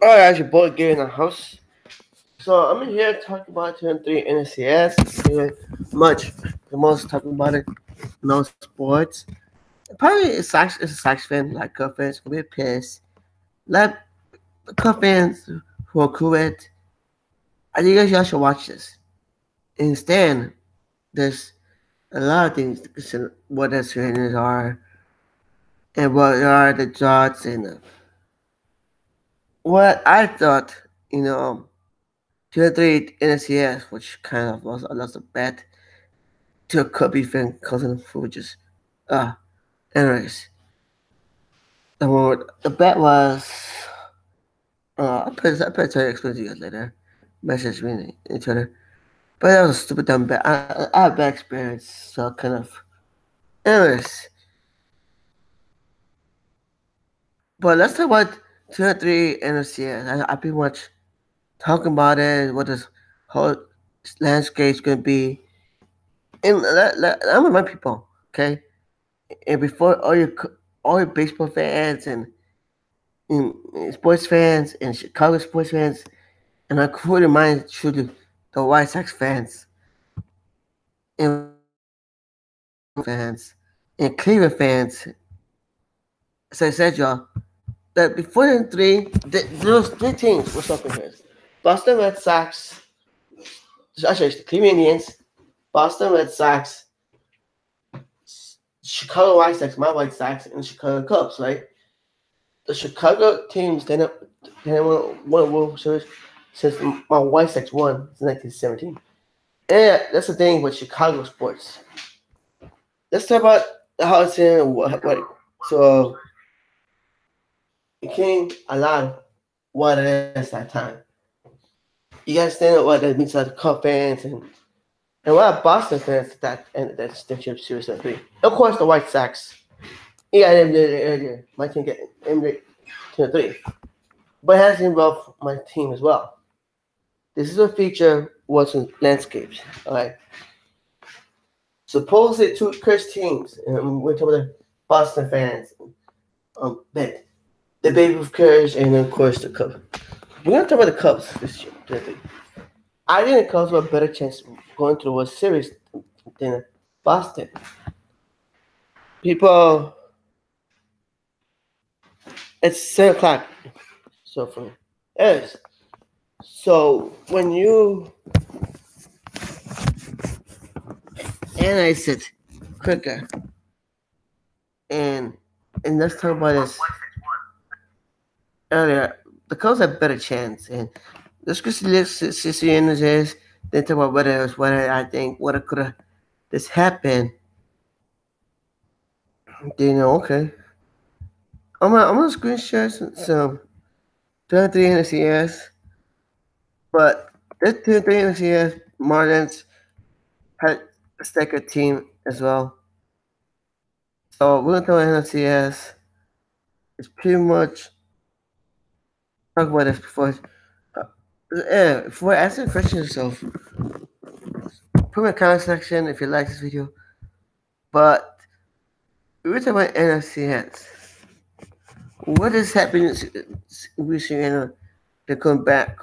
Alright, your boy Gary in the house. So I'm in here talking about 2 and 3 NLCS. Doing much the most talking about it. No sports. Probably it's a Sox fan, like Cubs fans gonna be pissed. Like Cubs fans who are cool with. I think y'all should watch this. Instead, there's a lot of things to consider what the surroundings are and what are the thoughts and what I thought, you know, 2 and 3 NLCS, which kind of was I lost a bet to a Cubby fan cousin who just uh anyways. The bet was I'll tell you explain to you guys later. Message me in Twitter. But that was a stupid dumb bet. I have bad experience, so kind of anyways. But let's talk about 2 and 3 NLCS. I've been much talking about it, what this whole landscape's gonna be. And I'm with my people, okay? And before all your baseball fans and sports fans and Chicago sports fans, and including mine truly, the White Sox fans and fans and Cleveland fans. As I said, y'all, that before the three, there was three teams were something here. Boston Red Sox, actually the Cleveland Indians, Boston Red Sox, Chicago White Sox, my White Sox, and Chicago Cubs, right? The Chicago teams they haven't won a World Series since my White Sox won in 1917. And that's the thing with Chicago sports. Let's talk about how it's in what so it came a lot what it is that time. You guys understand what that means to the Cubs fans and what Boston fans that championship series at 3. Of course the White Sox. Yeah, eliminated earlier. My team get eliminated 2 and 3. But it has involved my team as well. This is a feature what's in landscapes. Alright. Supposedly two cursed teams, and we're talking about the Boston fans, but the Baby of Courage, and of course the Cubs. We're gonna talk about the Cubs this year. I think the Cubs have a better chance of going through a series than Boston. People, it's 7 o'clock. So for yes. So when you analyze it quicker, and let's talk about this earlier. The Cubs have better chance, and let's just see is then talk about whether I think what could have this happened. Then okay, I'm gonna screen share some 23 NLCS, but this 23 NLCS Marlins had a second team as well. So we're gonna talk about NLCS. It's pretty much talk about this before. Before asking the question yourself, put in the comment section if you like this video. But we're talking about NLCS. What is happening recently? They're coming back.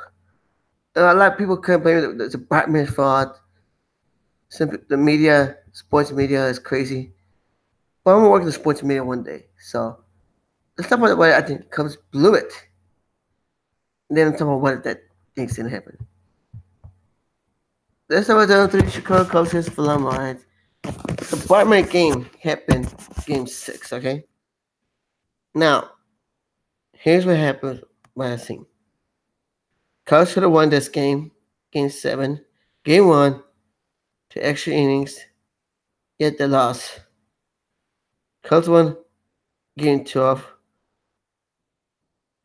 And a lot of people complain that it's a Batman's fault. The media, sports media, is crazy. But I'm gonna work in the sports media one day. So let's talk about what I think Cubs blew it. And then I'm talking about what that thing's gonna happen. Let's talk about the 3 Chicago Cubs for long lines. The Batman game happened, game 6. Okay. Now, here's what happened last thing. Cubs should have won this game 7, game 1, to extra innings, yet they lost. Cubs won game 12,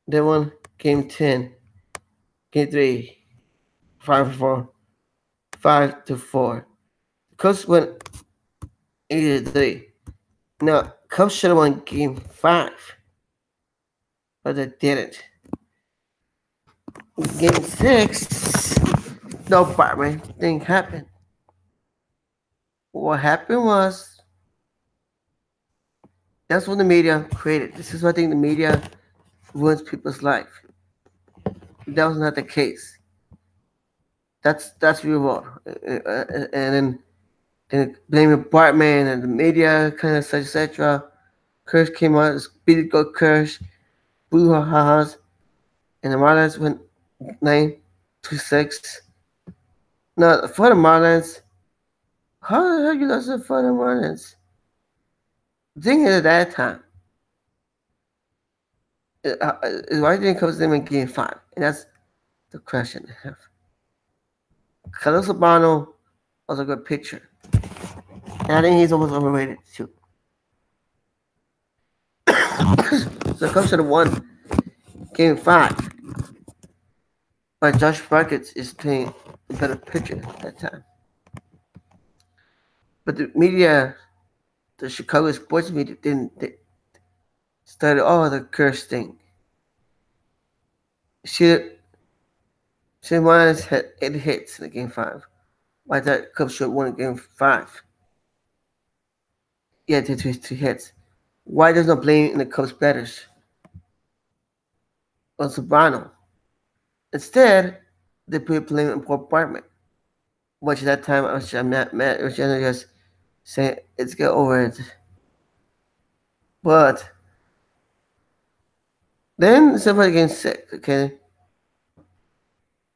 they won game 10, game 3, 5-4, 5-4. Cubs won 8-3. Now, Cubs should have won game 5, but they didn't. Game 6, no Batman thing happened. What happened was that's what the media created. This is what I think the media ruins people's life. That was not the case. That's real world. And then blaming Bartman and the media, kind of such etc. Curse came out, Speedy got Curse, Blue Ha-Ha's, and the Marlins went 9-6. Now, for the Marlins, how the hell you lost for the Marlins? The thing is, at that time, why didn't Cubs them in Game 5? And that's the question I have. Carlos Urbano was a good pitcher. And I think he's almost overrated, too. So Cubs should have won Game 5. But Josh Brackett is playing a better pitcher at that time. But the media, the Chicago sports media, didn't started all the curse thing. She Marlins had 8 hits in the Game 5. Why that Cubs should have won Game 5? Yeah, they had 2 hits. Why there's no blame in the Cubs batters on Sobrano? Instead, they put blame on Paul Bartman. Which at that time, I'm not mad. Which I just saying, it's get over it. But then somebody getting sick, okay?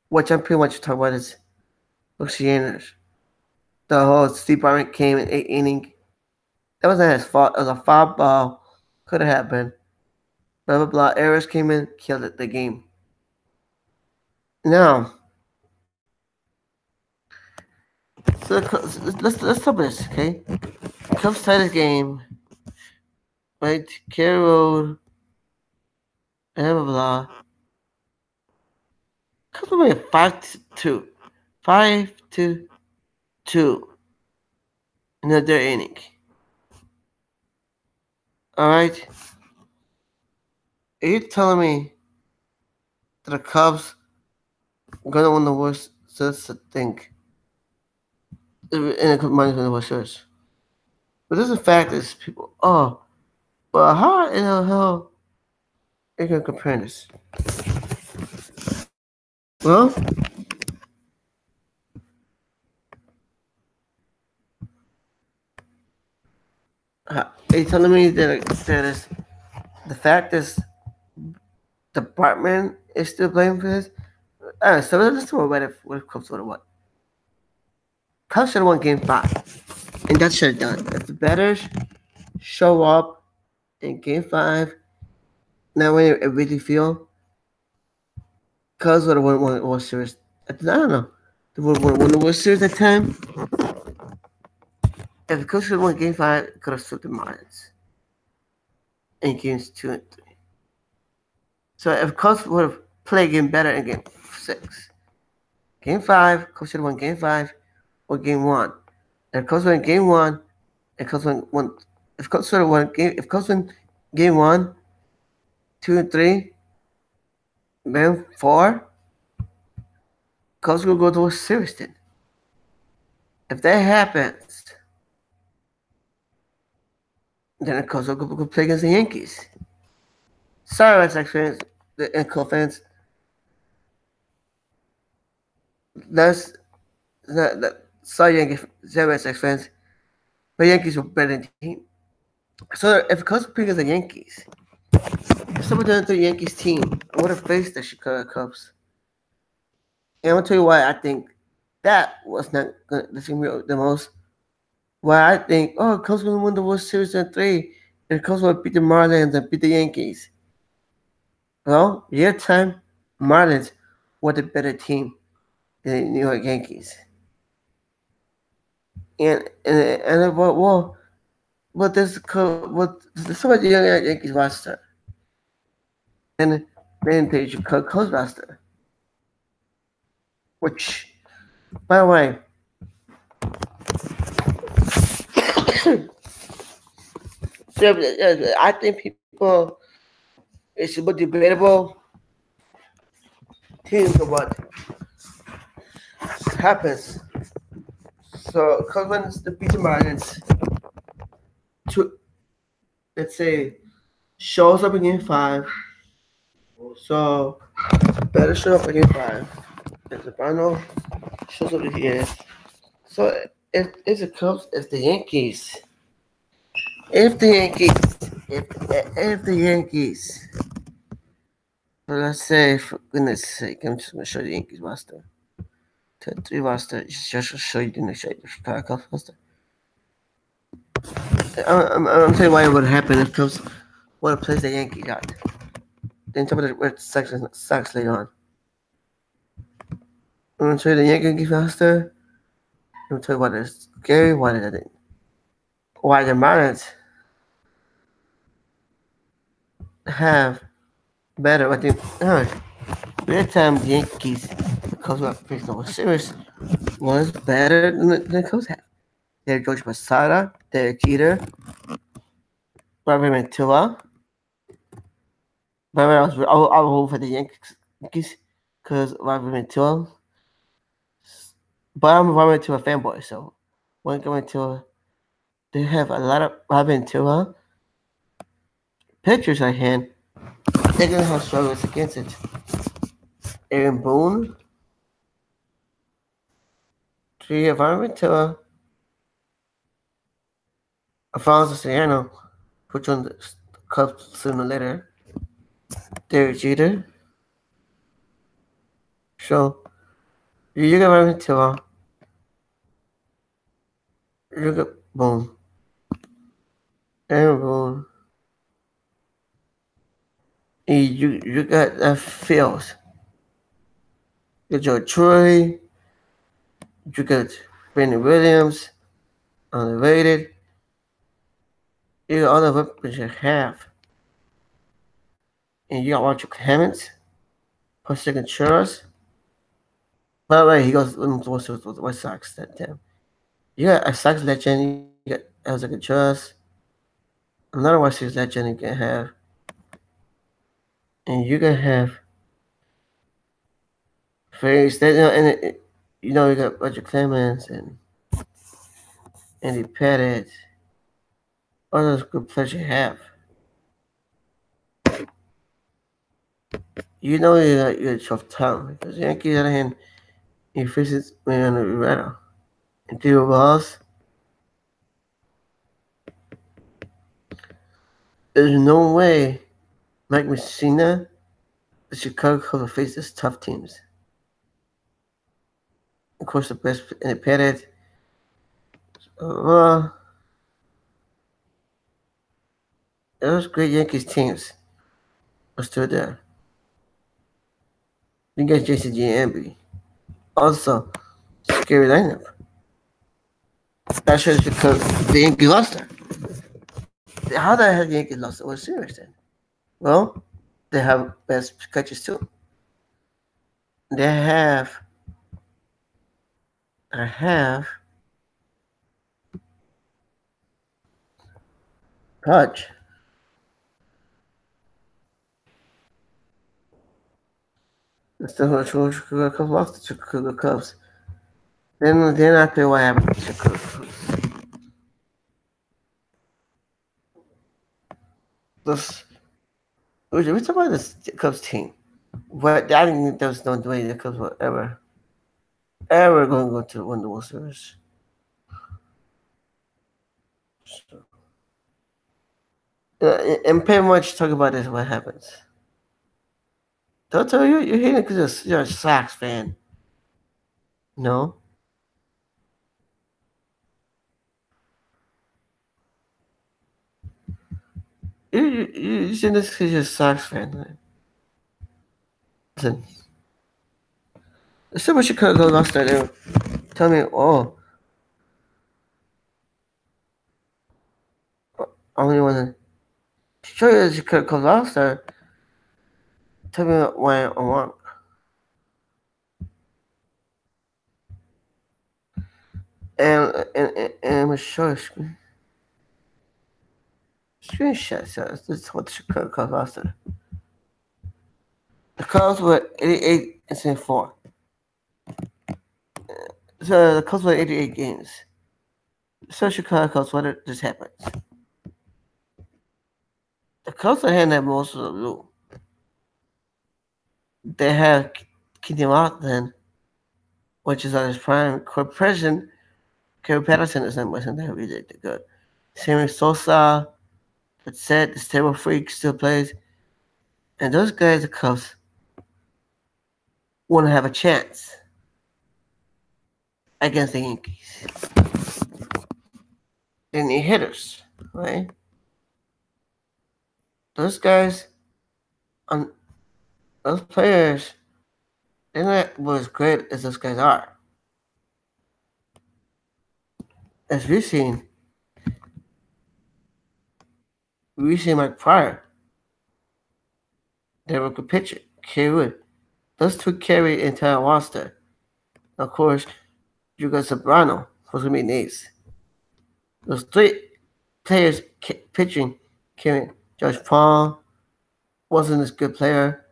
Which I'm pretty much talking about is Oceaners. The whole Steve Bartman came in 8 innings. That wasn't his fault. It was a foul ball. Could have happened. Blah, blah, blah. Errors came in, killed it, the game. Now, so let's talk about this, okay? Cubs tied this game, right? Carey Road, blah, blah, blah. Cubs were winning 5-2. 5-2 in the third inning. Alright? Are you telling me that the Cubs are going to win the World Series? I think. And it could money from the World Series. But this is a fact is people, but how in the hell are you going to compare this? Well, are you telling me that is, the fact is the Department is still blamed for this? So let's talk about what Cubs would have won. Cubs should have won Game 5. And that should have done. If the batters show up in Game 5, now when it really feel, Cubs would have won the World Series. I don't know. They would have won the World Series at the time. If the Cubs should have won Game 5, it could have swept the Marlins in Games 2 and 3. So if Cubs would have played game better in Game 6, Game 5, Cubs should have won Game 5 or Game 1. If Cubs win Game 1, if Cubs win Game 1, 2 and 3, then 4, Cubs will go to a series then. If that happens, then the Cubs will go play against the Yankees. Sorry, Red Sox fans and Cubs fans. Sorry, Red Sox fans. But Yankees were better than team. So if Cubs play against the Yankees, if someone done the Yankees team, I would have faced the Chicago Cubs. And I'm gonna tell you why I think that was not the most. Why I think, Cubs gonna win the World Series in 3, and Cubs will beat the Marlins and beat the Yankees. Well, your time, Marlins were the better team than the New York Yankees. And there's some of the young Yankees roster, and then there's your Cubs roster, which, by the way, so I think people, it's about debatable teams of what happens. So Cubs wins the beat the Marlins to, let's say, shows up in Game 5, So better show up against five. If the final shows up here. So if the Cubs, if the Yankees, if the Yankees, if if the Yankees, so let's say for goodness sake, I'm just gonna show you the Yankees roster. 2-3 roster, just to show you the Chicago Cubs roster. I'm telling you why it would happen if Cubs would have placed the Yankees out. Then top of the Red Sox later on. I'm gonna show you the Yankees roster. I'm gonna tell you what is scary, why the Marlins have better. I think every time the Yankees, the Cubs were facing a series, was better than the Cubs have. They're George Posada, they're Jeter, Robert Ventura. But I'll vote for the Yankees because Robert Ventura. But I'm a Robert Ventura fanboy, so when going to they have a lot of Robert Ventura pitchers at hand. They're gonna have struggles against it. Aaron Boone, Giovanni Ventura, Alfonso Ciano, who joined the Cubs sooner or later. Derek Jeter. So you got Ventura, you got Boone, Aaron Boone. You got Fields. You got Joe Troy. You got Brandon Williams, underrated. You got all the weapons you have. And you got Roger Clemens, Jose Contreras. By the way, he goes with the White Sox that time. You got a Sox legend, you got Jose Contreras. Another White Sox legend you can have. And you can have Ferris, you got Roger Clemens and Andy Pettit. All those good players you have. You know you're a tough town because Yankees on the other hand, he faces Mariano Rivera and Theo Ross. There's no way Mike Messina, the Chicago Cubs will face these tough teams. Of course, the best independent. Those great Yankees teams are still there. You got Jason Giambi. Also, scary lineup. That shows because the Yankees lost there. How the hell the Yankees lost the World Series then? Well, they have best catchers too. They have Pudge. That's the Chicago Cubs lost the Chicago Cubs. Then after what happened to Chicago Cubs? We talk about this Cubs team. But I didn't think there was no way the Cubs were ever going to go to win the World Series. So, and pretty much talk about this. What happens? Don't tell you you're hating because you're a Sox fan. No. You saying this because you're a Sox fan. Man. Listen. So much you could go lost there. Tell me, I only want to show you that you could go lost there. Tell me why I'm wrong. And I'm gonna show you screenshot. So this is what the Chicago Cubs lost there. The Cubs were 88-4. So the Cubs were 88 games. So Chicago Cubs, what just happened? The Cubs are handing that most of the rule. they have Kenny Lofton, which is on his prime. Court President, Kerry Patterson wasn't that really good. Sammy Sosa, but said the stable freak still plays. And those guys, the Cubs, want to have a chance against the Yankees. They need hitters, right? Those guys, um, those players, they're not as great as those guys are. As we've seen Mike Pryor, they were a good pitcher, Kerry Wood. Those two carry the entire roster. Of course, you got Sobrano, who's going to be an ace. Those three players pitching, carrying Josh Paul, wasn't as good player.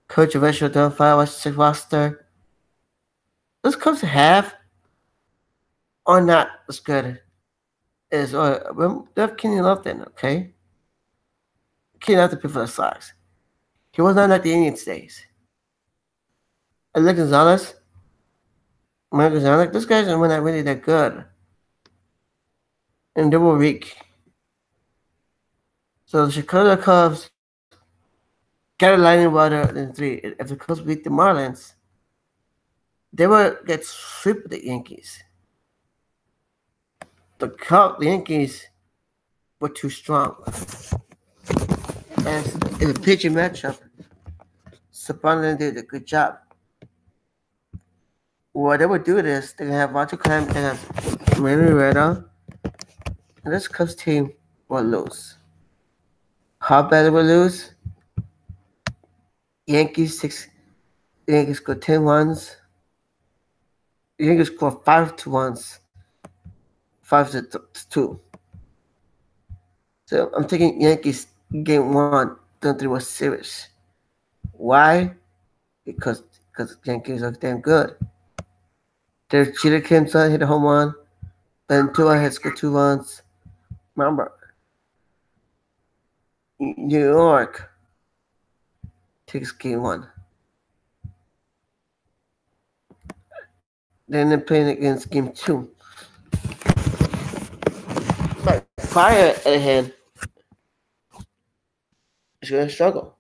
Coach Eventually done 5-6 roster. Those Cubs have are not as good as they have Kenny Lofton, okay? Kenny Lofton played for the Sox. He was not like the Indians days. Alex Gonzalez, Mike Gonzalez, those guys were not really that good. And they were weak. So the Chicago Cubs got a lightning water in 3. If the Cubs beat the Marlins, they will get swept with the Yankees. The Yankees were too strong. And in the pitching matchup, Sobrano did a good job. What they would do is they have Walter Clam, they have Manny Reda, and this Cubs team will lose. How bad they will lose? Yankees score 10 runs. Yankees score 5-1, 5-2. So I'm taking Yankees game 1, then 3 was serious. Why? Because Yankees are damn good. Their cheater came son hit a home run. Then Tua had scored 2 runs. Remember, New York takes game 1. Then they're playing against game 2. But Fire, at the hand, is going to struggle.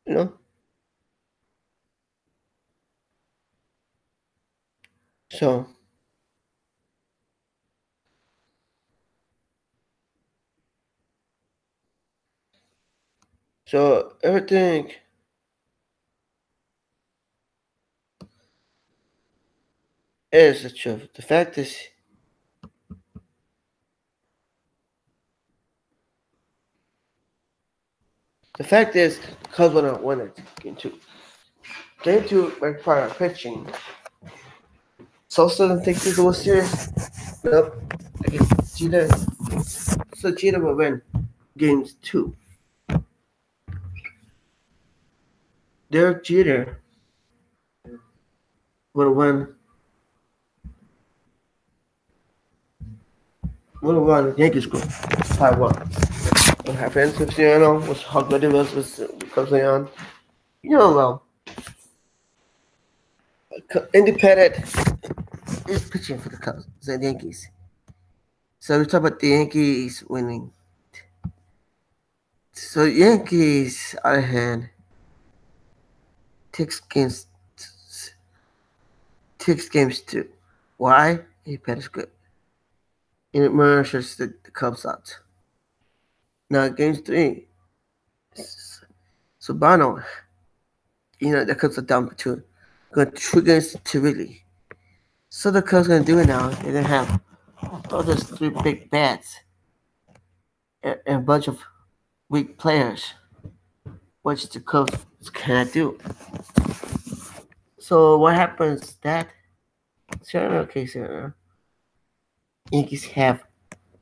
You know? So everything is the truth. The fact is, Cubs want to win it. Game 2. Game 2, Mike Pryor pitching. Sosa doesn't take this a little serious. Nope. Against Jeter. So Jeter will win games 2. Derek Jeter will win. Yankees score 5-1. What happened to Cristiano was how good it was with Cubs on. You know, well, independent is pitching for the Cubs, the Yankees. So we talk about the Yankees winning. So Yankees, on the other hand, takes games 2. Why? Independent is good. And it merges the Cubs out. Now game 3, Sobrano, the Cubs are down 2. Going 2 games to really. So the Cubs are going to do it now. They're going to have all those 3 big bats and a bunch of weak players, which the Cubs cannot do. So what happens that Yankees have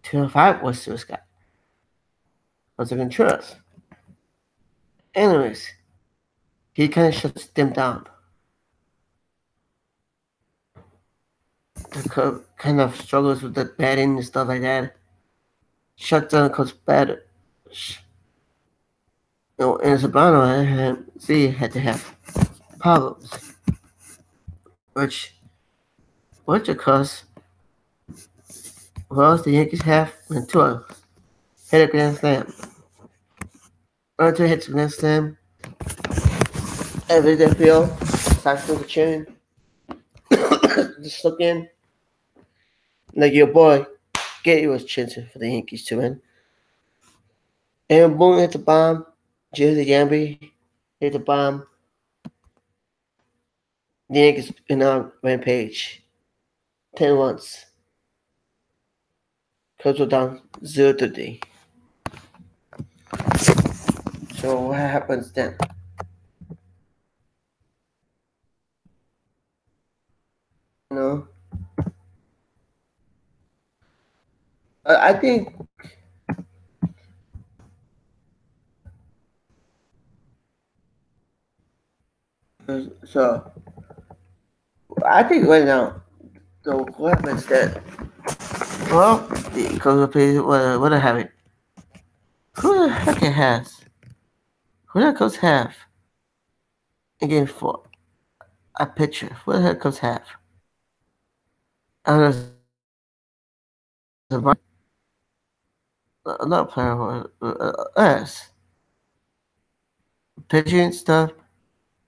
2-5 was to Scott. What's going to trust? Anyways, he kind of shuts them down. The Cubs kind of struggles with the batting and stuff like that. Shut down the Cubs batter. And Sabano had to have problems, which of course, well, the Yankees have when Tua hit a grand slam. When Tua hits a grand slam, every day feel starts to cheering, just look in, like your boy Getty was chanting for the Yankees to win. And Boone hit the bomb, Jizzy Yamby hit the bomb. The Yankees went on rampage 10 once. Cubs were down 0-3. So what happens then? You know, I think so. I think right now, so what happens then? Well, the Cubs play what I have it. Who the heck it has? Who the Cubs have in game 4? A pitcher. Who the heck Cubs have? I don't know. Another player us pitching stuff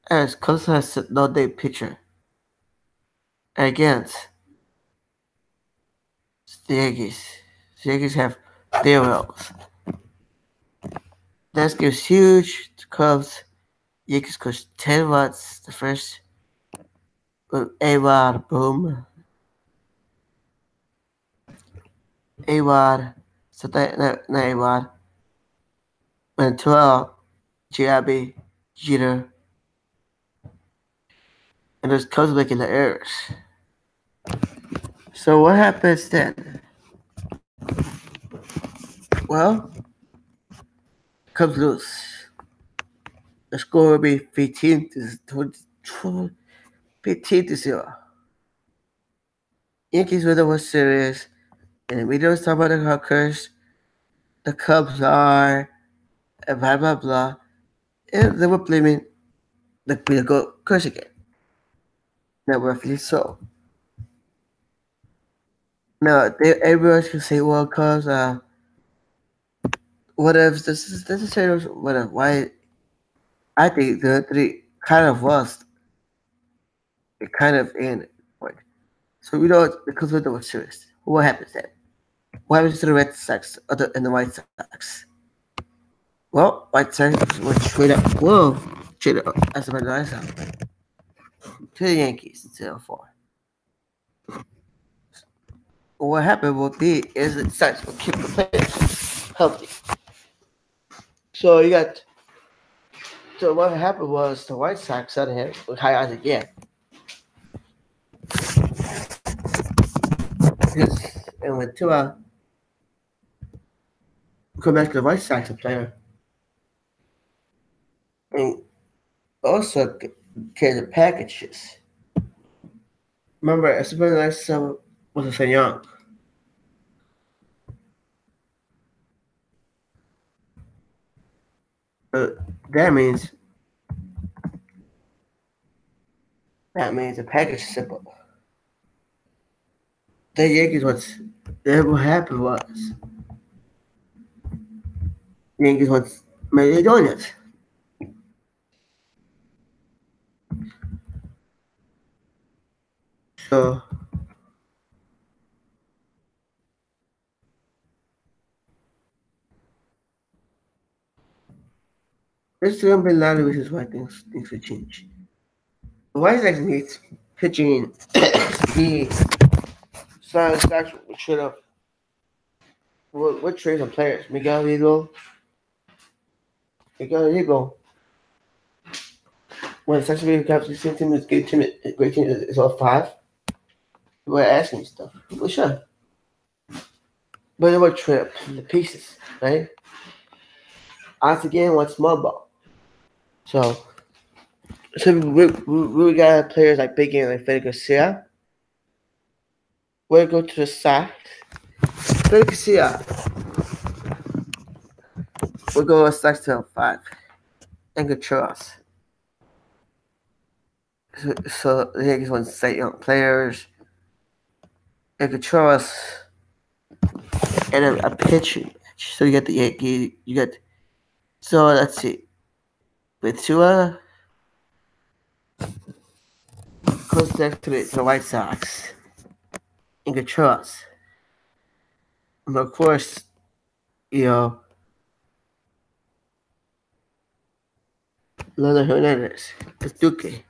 as Cubs has no day pitcher against the Yankees. The Yankees have zeros. That gives huge to Cubs. Yankees goes 10 watts the first with A-Rod, boom. A-Rod, so not A-Rod. And 12, GIB, Jeter. And those Cubs making the errors. So what happens then? Well, Cubs lose. The score will be 15 to 0. Yankees win the World Series, and we don't talk about the Hawkers. The Cubs are, and blah blah blah, and they were blaming the go curse again. Now roughly so. Now everyone can say, well, cause what if this is what if why? I think the three kind of was it kind of ended. Point. So we know because of the World Series. What happens then? What happens to the Red Sox and the White Sox? Well, White Sox went straight up. Whoa, straight up as a matter of to the Yankees instead of 4. What happened will be is the Sox will keep the players healthy. So you got. So what happened was the White Sox on him with high odds again. And when Tua come back to the White Sox player, and also carry the packages. Remember, it's been last summer was so young. That means the package is simple. The Yankees what happened was the Yankees made it doing it. So there's gonna be a lot of reasons why things will change. The White Sox needs pitching speed. So Sox should have what trades on players? Miguel Eagle. When the Sox becomes the same team as great team is all 5. People are asking stuff. People should. But they were trip the pieces, right? Once again, what's small ball? So we got players like Big Game like Federico Garcia. We'll go to the Sox. Federico Garcia. We'll go with Sox to 5. and Contreras. So the Yankees want to set young players and Contreras and a pitching match. So you get the Yankees, you get. So let's see. With Tua goes next to the White Sox and Contreras. And of course, you know, Leonard Hernandez, Duque,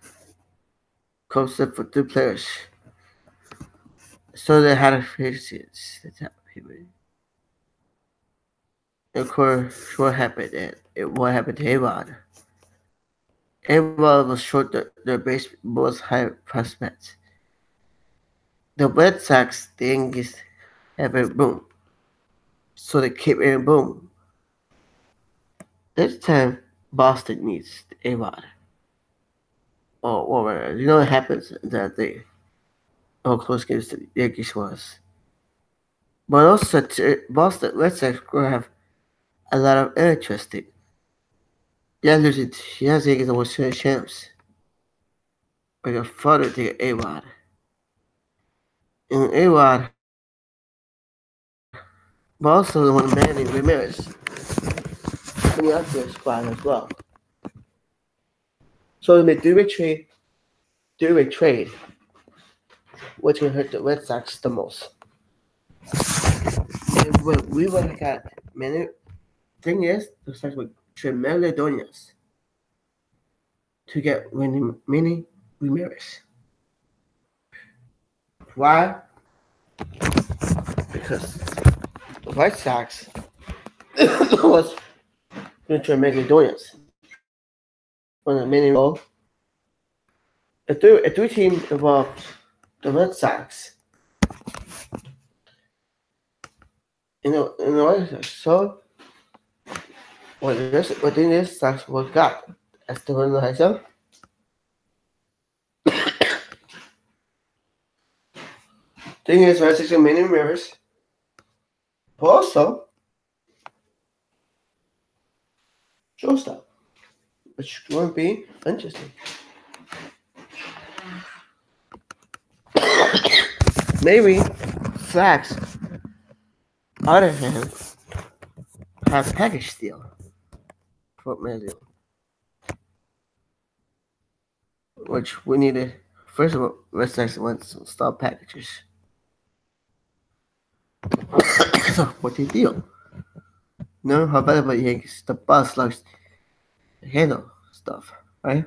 comes up for 2 players. So they had a free seats. Of course, what happened? What happened to Avon? Avon was short their base most high prospects. The Red Sox, the Yankees, have a boom. So they keep in boom. This time, Boston needs Avon. Or you know what happens that day? How close games the Yankees was. But also, Boston Red Sox will have a lot of interesting. Yeah, losing. Yes, Yankees almost 2 champs. But your father take A-Rod. And A-Rod, but also the one Manny Ramirez in the outfield squad as well. So they made three-way trade, which will hurt the Red Sox the most. And what we would have got Manny, thing is, the Sox would trade Manny Doñas to get Manny Ramirez. Why? Because the White Sox was going to trade Manny Doñas on a mini role. A three-team involved the Red Sox. In the White Sox. So what this Sox was got as the one the so thing is Red Sox and many Rivers. But also shortstop, which won't be interesting. Maybe Flax, other hand, have package deal for Manuel, which we needed. First of all, Red Sox wants some stop packages. So what they deal? No, how about the Yankees? The boss likes to handle stuff, right?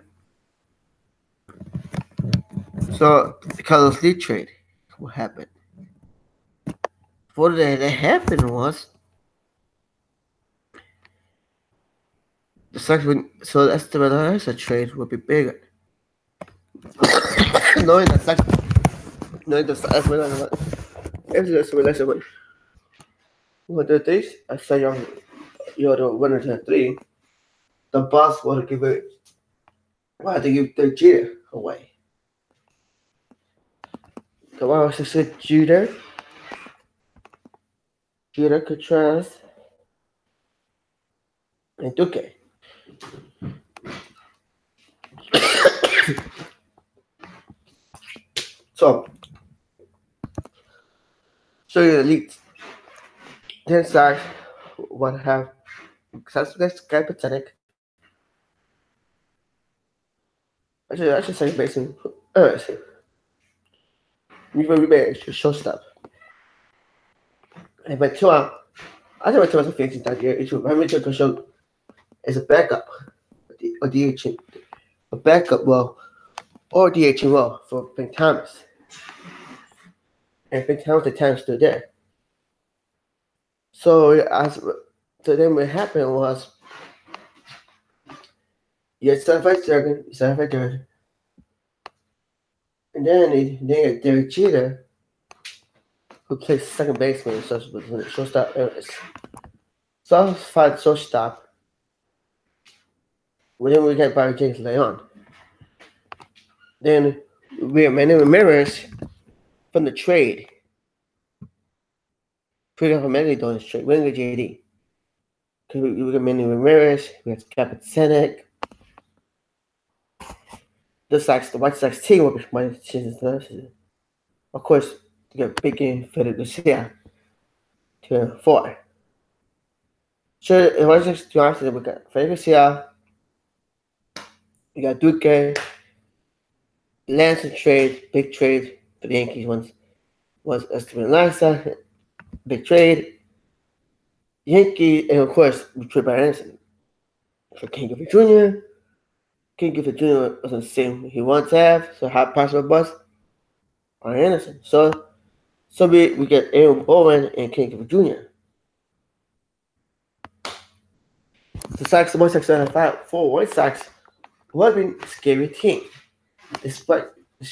So the Carlos Lee trade, what happened? What that happened was the Sox would, so the Esteban trade would be bigger. knowing the Sox, knowing the Sox, if the Esteban what the this, I say you're the winner to 3, the boss would give it, why they give the Jeter away. The one was said Jeter, Contreras, and Duque. So you elite 10 stars would have successful guy pathetic. I should say basically even Ribéry should shortstop. And but Tua, I think Tua is a fancy that year. It's Remy to show as a backup or DH, a backup well or DH well for Ben Thomas. And Ben Thomas the time still there. So then what happened was you had certified second, certified third. And then they had Derek Jeter, who plays second baseman, so was shortstop areas. So I was fired shortstop. Well, then we got Barry James Leon. Then we had Manny Ramirez from the trade. Pretty up Manny doing the trade. We didn't get JD. Because we got Manny Ramirez, we had Captain Senek, the White Sox team will be my season. Of course, you got big game for the Garcia to 4. So the White Sox to after we got Freddy Garcia, we got Duque, Lance trade, big trade for the Yankees was Esteban Lanza, big trade. Yankee, and of course, we trade by Anderson for King Griffey Jr. King Griffey Jr. wasn't the same he wanted to have, so how possible was on Anderson. So we get Aaron Bowen and King Griffey Jr. The White Sox and 4 White Sox would have been a scary team. Despite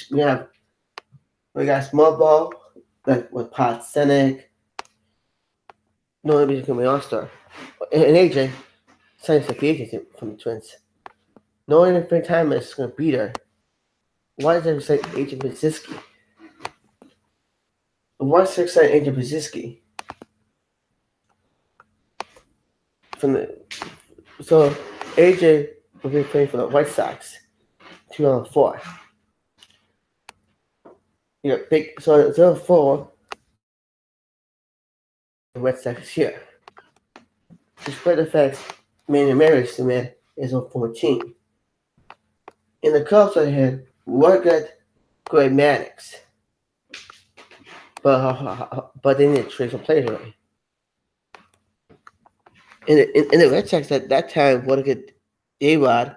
we got small ball like with Pat Senek, no one become an all-star. And AJ signs a free agent from the Twins. No one in free time is going to be there. Why does it say Agent Brzezinski? Why does it say Agent Brzezinski? So AJ will be playing for the White Sox 2004. Big so 2004 the White Sox here. Despite the fact Manny Ramirez is on 14. In the Cubs I had Morgan Gray Maddox. But they didn't trade some players away. In the Red Sox at that time would get A-Rod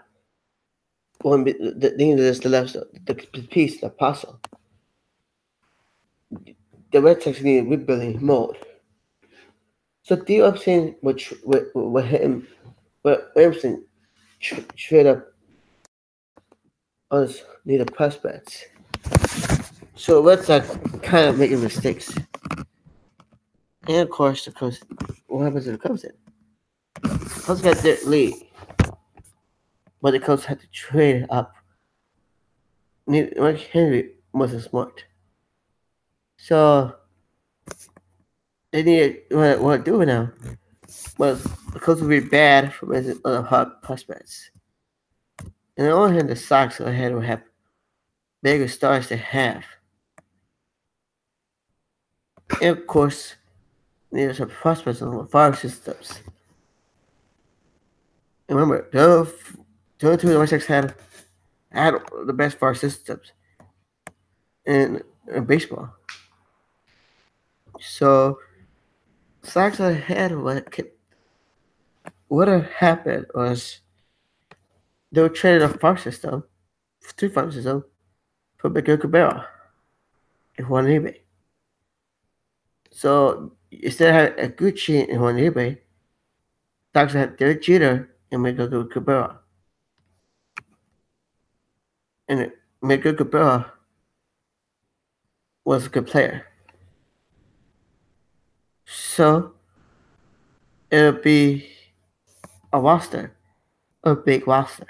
the piece, the puzzle. The Red Sox needed rebuilding mode. So the option with him, with Emerson trade up us needed prospects. So Red Sox kind of making mistakes. And of course, the Cubs, what happens to the Cubs then? Cubs got their lead, but the Cubs had to trade up. Mike Henry wasn't smart. So they needed what to do now. Well, the Cubs would be bad for other hot prospects. And on the other hand, the Sox ahead will have bigger stars to have. And of course, there's some prospects on the fire systems. And remember, the White Sox had the best fire systems in baseball. So, Sox ahead what had happened was they were traded a farm system, 3 farm system, for Miguel Cabrera and Juan Uribe. So instead of having a Gucci and Juan Uribe, Sox had Derek Jeter and Miguel Cabrera. And Miguel Cabrera was a good player. So it'll be a roster, a big roster.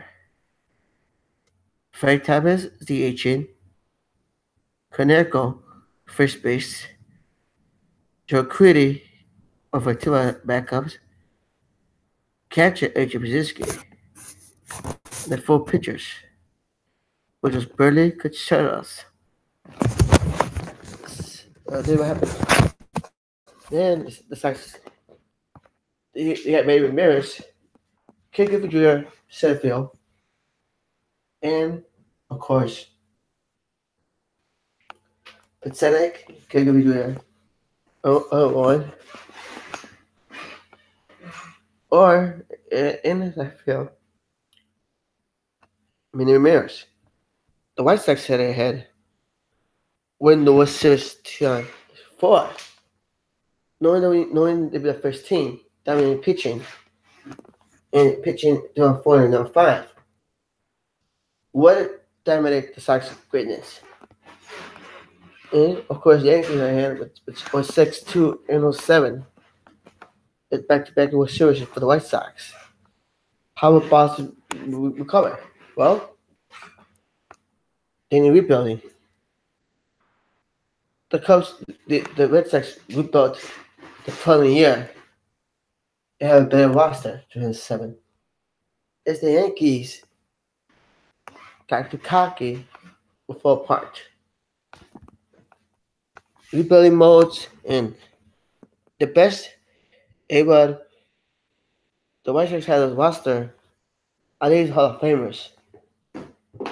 Frank Thomas, DHing, Konerko, first base, Joe Quiddy, over 2 backups, catcher Agent Brzezinski, the 4 pitchers, which was Burley Contreras. Then what happened? Then the Sox, they got Manny Ramirez, King Griffey Jr., center field, and of course, Pathetic, King Griffey Jr., on, or in the left field, Manny Ramirez. The White Sox had ahead when the World Series 4. Knowing they'd be the first team, dominating pitching, and pitching doing 4 and doing 5. What dominated the Sox greatness? And of course, the Yankees are ahead with 6-2 and 07. It's back-to-back World Series for the White Sox. How will Boston recover? Well, they need rebuilding. The Cubs, the Red Sox rebuilt the following year. They have a better roster, 2007. It's the Yankees got too cocky and fall apart. Rebuilding modes and the best able the White Sox had a roster are these Hall of Famers.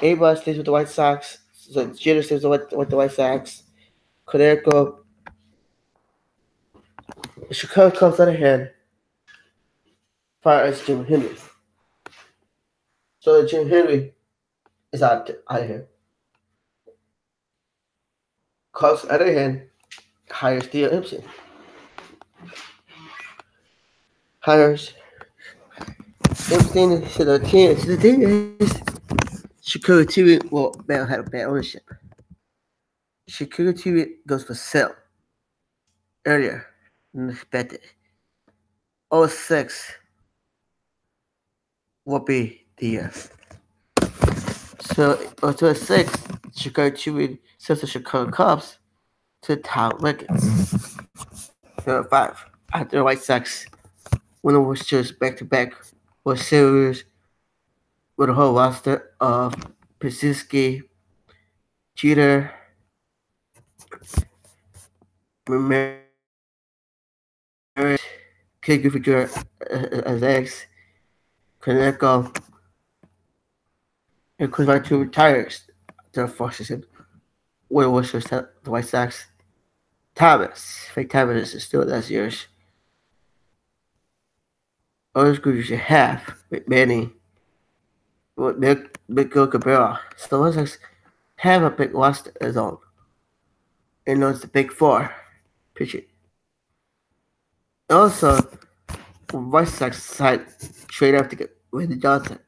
A-Bud stays with the White Sox, so Jeter stays with the White Sox. Konerko, the Chicago Cubs on the other hand, fires Jim Henry. So Jim Henry is out of here. Cubs on the other hand hires Theo Epstein. Hires Epstein to the team. So the thing is, Chicago TV, well, Bell had a bad ownership. Chicago TV goes for sale earlier than expected. 06 will be the year. So, 06, Chicago TV sells the Chicago Cubs to Tom Ricketts. 5, after the White Sox win the World Series back-to-back World Series with a whole roster of Brzezinski, Jeter, Ramirez, Kid Griffey Jr. As ex, Konerko, and Kuzma to retires. Their forces him. What was the White Sox? Thomas, fake Thomas is still last year's. Others group you should have with Manny, with Miguel Cabrera. So the White Sox have a big roster of his own. And known as the Big Four pitching. Also, White Sox side trade up to get Randy Johnson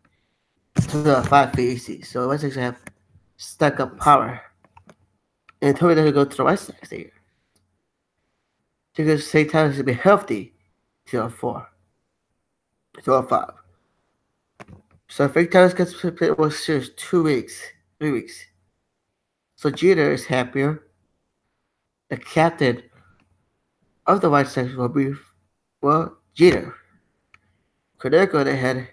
to the 5 VAC. So the White Sox have stuck up power. And told me they could go to the White Sox this year. Because St. Thomas should be healthy till 4. Till 5. So Fake Thomas gets to play World Series 2 weeks, 3 weeks. So Jeter is happier. The captain of the White Sox will be, well, Jeter. Konerko ahead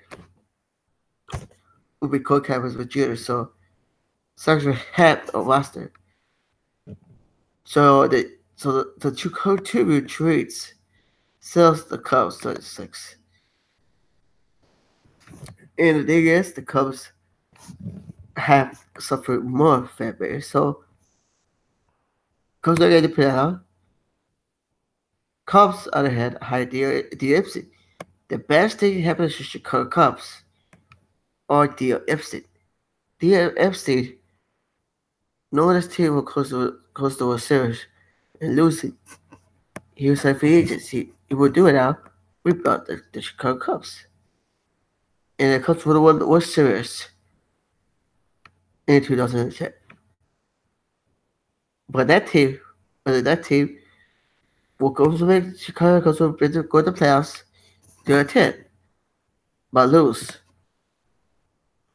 will be co-captains with Jeter, so Sox will have a roster. So the two trades sells the Cubs 36. And the thing is, the Cubs have suffered more fan base, so Cubs are going to put out. Cubs, on the other hand, hire the Epstein. The best thing happened to Chicago Cubs or Theo Epstein. Theo Epstein, knowing his team will close the World Series and losing, he was like free agent. He will do it now. We brought the Chicago Cubs. And the Cubs would have won the World Series in 2010. But that team will go to make Chicago Cubs will go to the playoffs 2010, but lose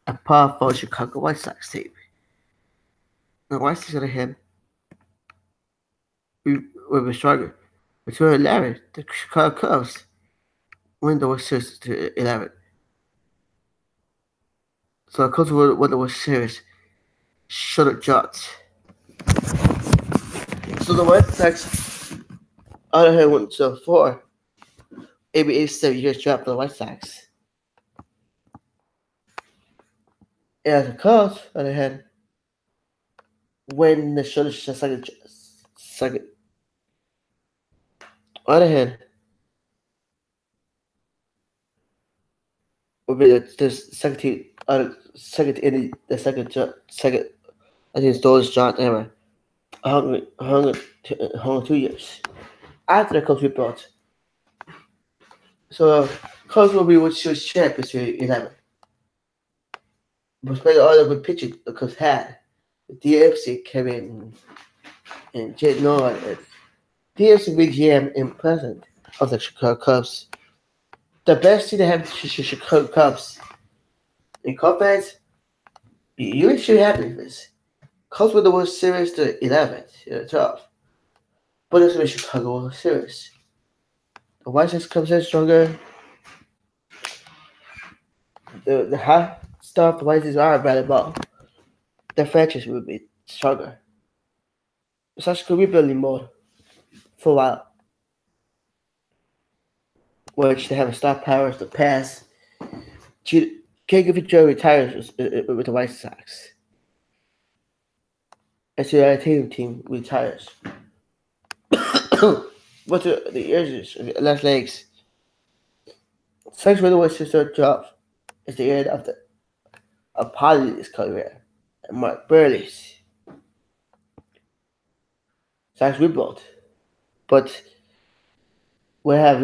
a powerful Chicago White Sox team. The White Sox, on the other hand, will be stronger. But 2011, the Chicago Cubs win the World Series to 11. So the Cubs will win the World Series. Shut up, Jets. So the White Sox, on the other hand, went to 4. Maybe 87 years draft for the White Sox. And the Cubs, on the other hand, win the second. On the other hand, will be the second team, second inning, the second. I think it's Doris John ever. Hung 2 years after the Cubs rebuilt. So Cubs will be World Series champions in 11. But all the good pitching the Cubs had. The DFC came in and Jed Noah and DFC big GM and president of the Chicago Cubs. The best team to have the Chicago Cubs. And Cubs fans, you should be happy with this. Cubs win the World Series to 11th, 12th. But it's the Chicago World Series. The White Sox comes in stronger. The hot stuff, the White Sox are bad ball. their franchise will be stronger. Such could rebuilding mode for a while, which they have star powers to pass. King of Joe retires with the White Sox. And so the team retires. But the Aces, last legs. Such with the Westchester job is the end of the Apollo's career. And Mark Burley's. Sox rebuilt. But we have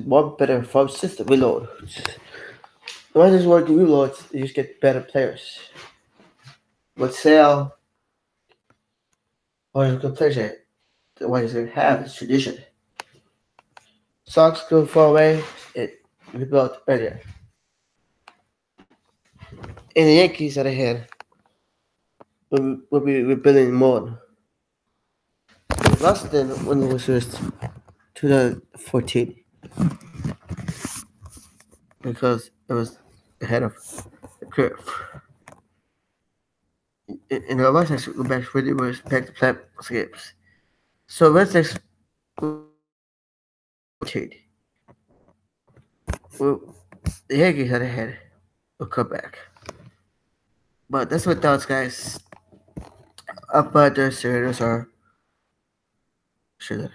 one better farm system reload. The way this work reloads, you just get better players. But sale or good players that the ones that have is tradition. Sox go far away, it rebuilt earlier. And the Yankees, on the other hand, will be rebuilding more. Less than when it was first 2014 because it was ahead of the curve. And the White Sox go back really was back to plant games. So Red Sox will the Yankees, on the other hand, will come back. But that's what thoughts, guys. Up by the Senators are. Sure.